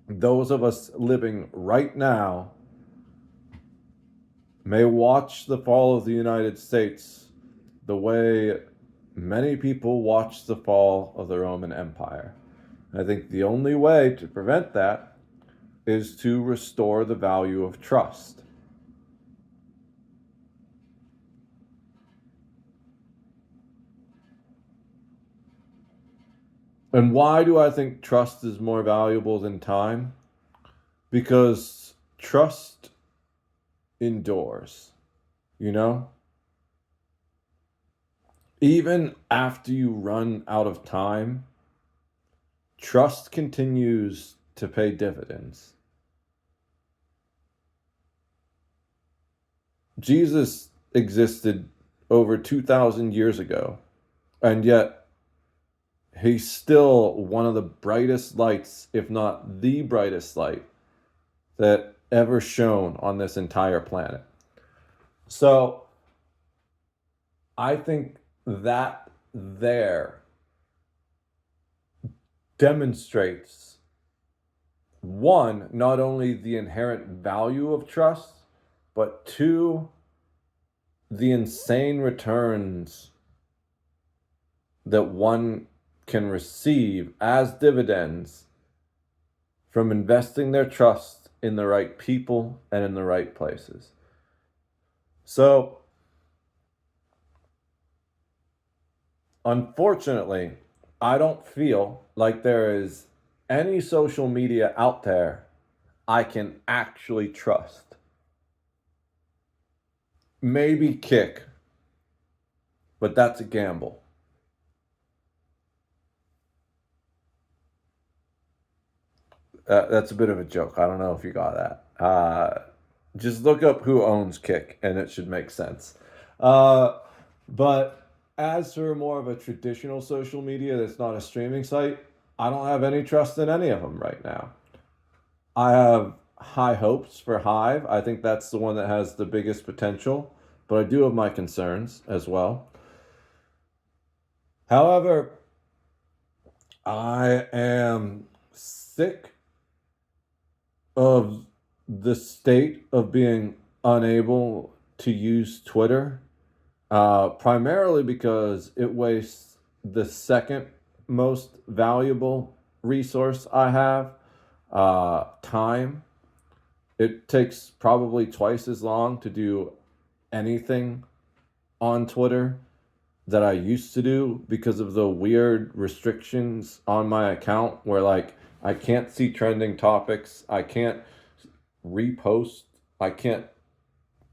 those of us living right now may watch the fall of the United States the way many people watch the fall of the Roman Empire. I think the only way to prevent that is to restore the value of trust. And why do I think trust is more valuable than time? Because trust endures, you know? Even after you run out of time, trust continues to pay dividends. Jesus existed over 2,000 years ago, and yet he's still one of the brightest lights, if not the brightest light, that ever shone on this entire planet. So I think that there demonstrates, one, not only the inherent value of trust, but two, the insane returns that one can receive as dividends from investing their trust in the right people and in the right places. So, unfortunately, I don't feel like there is any social media out there I can actually trust. Maybe Kick, but that's a gamble. That's a bit of a joke. I don't know if you got that. Just look up who owns Kick, and it should make sense. But as for more of a traditional social media that's not a streaming site, I don't have any trust in any of them right now. I have high hopes for Hive. I think that's the one that has the biggest potential, but I do have my concerns as well. However, I am sick of the state of being unable to use Twitter, primarily because it wastes the second most valuable resource I have, time. It takes probably twice as long to do anything on Twitter that I used to do because of the weird restrictions on my account where like I can't see trending topics, I can't repost, I can't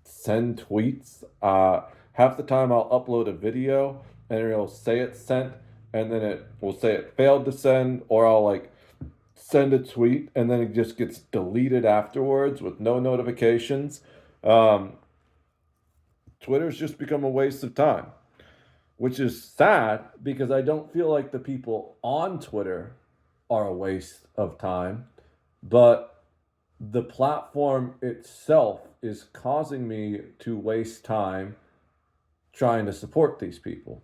send tweets. Half the time I'll upload a video and it'll say it's sent and then it will say it failed to send, or I'll like send a tweet and then it just gets deleted afterwards with no notifications. Um, Twitter's just become a waste of time, which is sad because I don't feel like the people on Twitter are a waste of time, but the platform itself is causing me to waste time trying to support these people.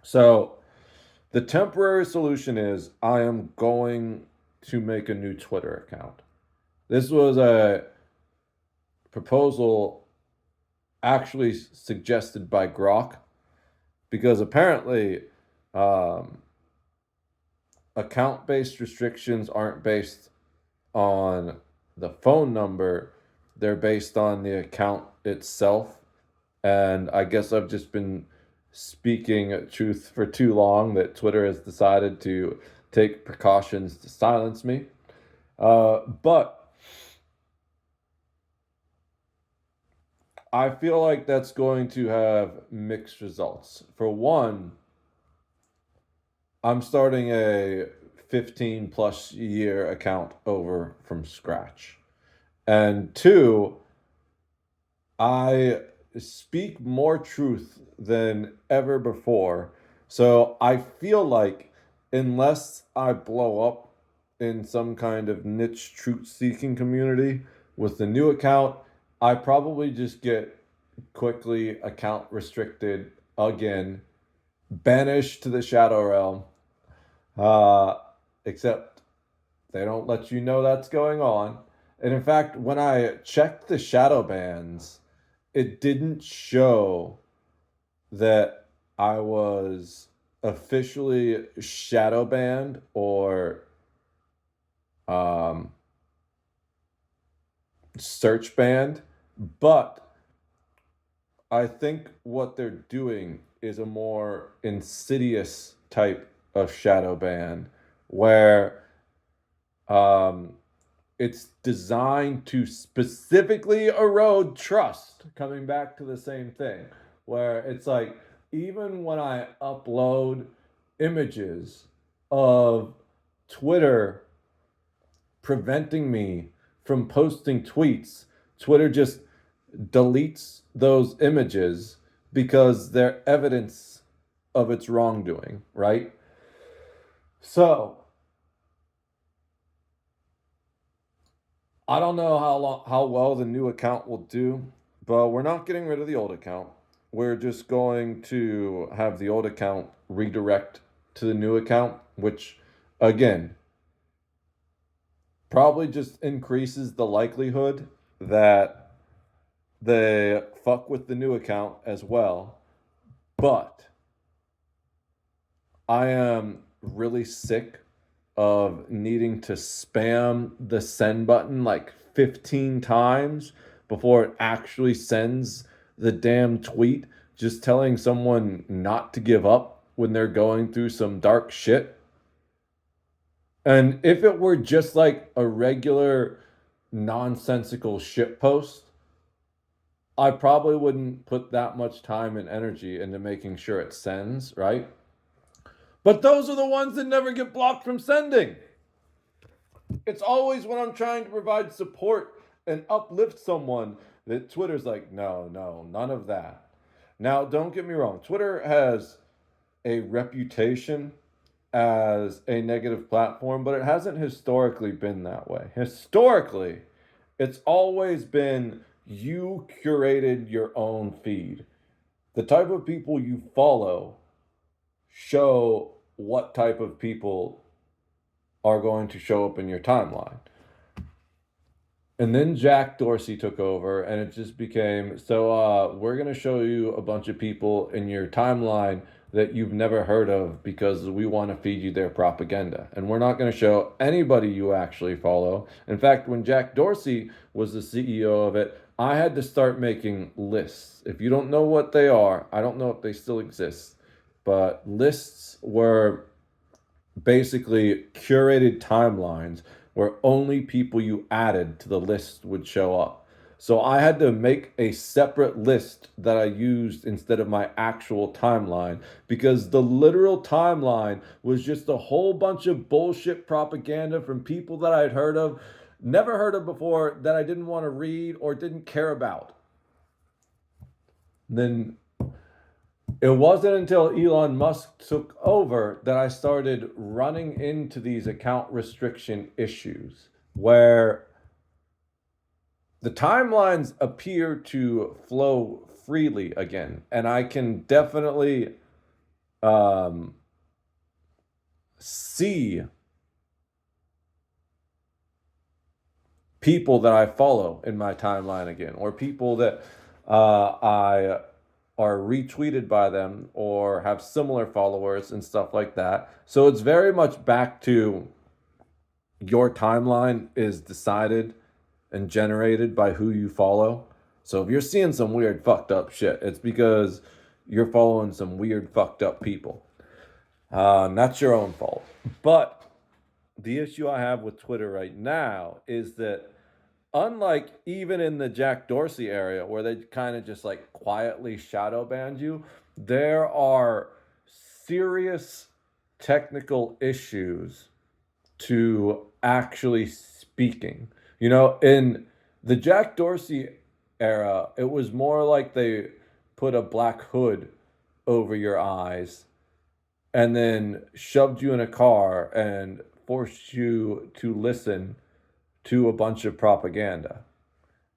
So the temporary solution is I am going to make a new Twitter account. This was a proposal actually suggested by Grok because apparently um, account based restrictions aren't based on the phone number, they're based on the account itself. And I guess I've just been speaking truth for too long that Twitter has decided to take precautions to silence me. But I feel like that's going to have mixed results. For one, I'm starting a 15 plus year account over from scratch. And two, I speak more truth than ever before. So I feel like unless I blow up in some kind of niche truth seeking community with the new account, I probably just get quickly account restricted again, banished to the Shadow Realm. Uh, Except they don't let you know that's going on. And in fact, when I checked the shadow bans, it didn't show that I was officially shadow banned or um, search banned. But I think what they're doing is a more insidious type of shadow ban where um, it's designed to specifically erode trust, coming back to the same thing, where it's like, even when I upload images of Twitter preventing me from posting tweets, Twitter just deletes those images because they're evidence of its wrongdoing, right? So I don't know how well the new account will do, but we're not getting rid of the old account. We're just going to have the old account redirect to the new account, which again probably just increases the likelihood that the fuck with the new account as well. But I am really sick of needing to spam the send button like 15 times before it actually sends the damn tweet, just telling someone not to give up when they're going through some dark shit. And if it were just like a regular nonsensical shit post, I probably wouldn't put that much time and energy into making sure it sends, right? But those are the ones that never get blocked from sending. It's always when I'm trying to provide support and uplift someone that Twitter's like, no, no, none of that. Now, don't get me wrong. Twitter has a reputation as a negative platform, but it hasn't historically been that way. Historically, it's always been you curated your own feed. The type of people you follow show what type of people are going to show up in your timeline. And then Jack Dorsey took over, and it just became so we're going to show you a bunch of people in your timeline that you've never heard of because we want to feed you their propaganda. And we're not going to show anybody you actually follow. In fact, when Jack Dorsey was the CEO of it, I had to start making lists. If you don't know what they are, I don't know if they still exist, but lists were basically curated timelines where only people you added to the list would show up. So I had to make a separate list that I used instead of my actual timeline because the literal timeline was just a whole bunch of bullshit propaganda from people that I'd heard of, never heard of before, that I didn't want to read or didn't care about. Then it wasn't until Elon Musk took over that I started running into these account restriction issues where the timelines appear to flow freely again. And I can definitely see people that I follow in my timeline again, or people that I are retweeted by them or have similar followers and stuff like that. So it's very much back to your timeline is decided and generated by who you follow. So if you're seeing some weird fucked up shit, it's because you're following some weird fucked up people. That's your own fault. But the issue I have with Twitter right now is that unlike even in the Jack Dorsey area where they kind of just like quietly shadow banned you, there are serious technical issues to actually speaking. You know, in the Jack Dorsey era, it was more like they put a black hood over your eyes and then shoved you in a car and forced you to listen to a bunch of propaganda.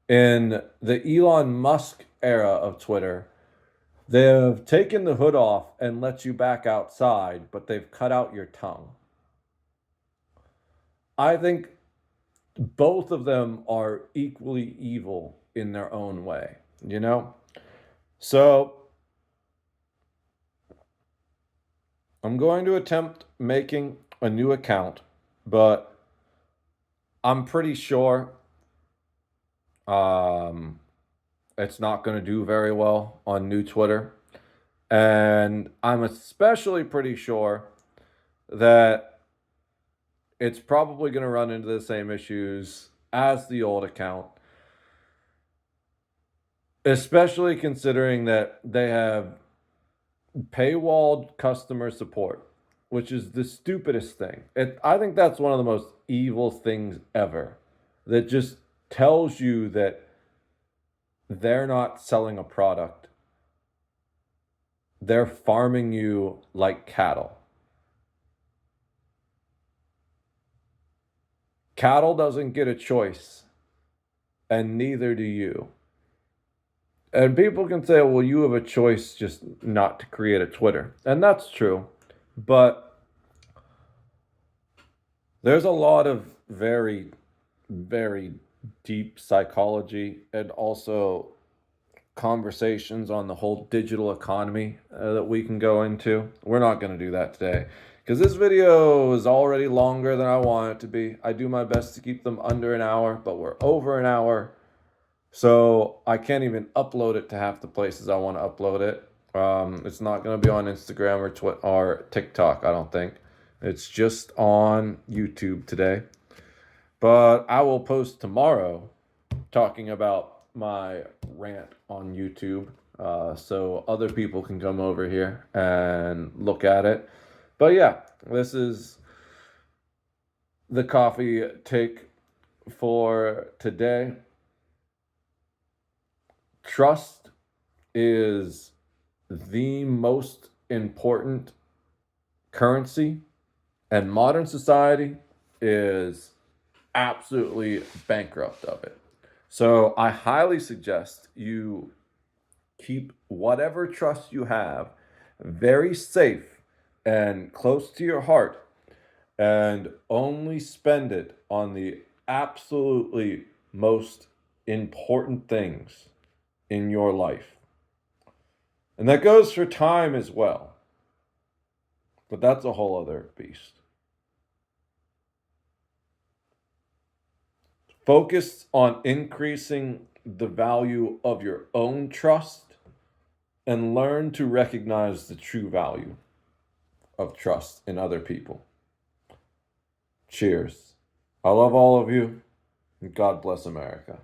In the Elon Musk era of Twitter, they've taken the hood off and let you back outside, but they've cut out your tongue. I think both of them are equally evil in their own way, you know? So I'm going to attempt making a new account, but I'm pretty sure it's not going to do very well on new Twitter. And I'm especially pretty sure that it's probably going to run into the same issues as the old account, especially considering that they have paywalled customer support, which is the stupidest thing. I think that's one of the most evil things ever, that just tells you that they're not selling a product. They're farming you like cattle. Cattle doesn't get a choice, and neither do you. And people can say, well, you have a choice just not to create a Twitter. And that's true. But there's a lot of very, very deep psychology and also conversations on the whole digital economy that we can go into. We're not going to do that today because this video is already longer than I want it to be. I do my best to keep them under an hour, but we're over an hour. So I can't even upload it to half the places I want to upload it. It's not going to be on Instagram or TikTok, I don't think. It's just on YouTube today. But I will post tomorrow talking about my rant on YouTube, so other people can come over here and look at it. But yeah, this is the coffee take for today. Trust is the most important currency, and modern society is absolutely bankrupt of it. So I highly suggest you keep whatever trust you have very safe and close to your heart, and only spend it on the absolutely most important things in your life. And that goes for time as well. But that's a whole other beast. Focus on increasing the value of your own trust and learn to recognize the true value of trust in other people. Cheers. I love all of you, and God bless America.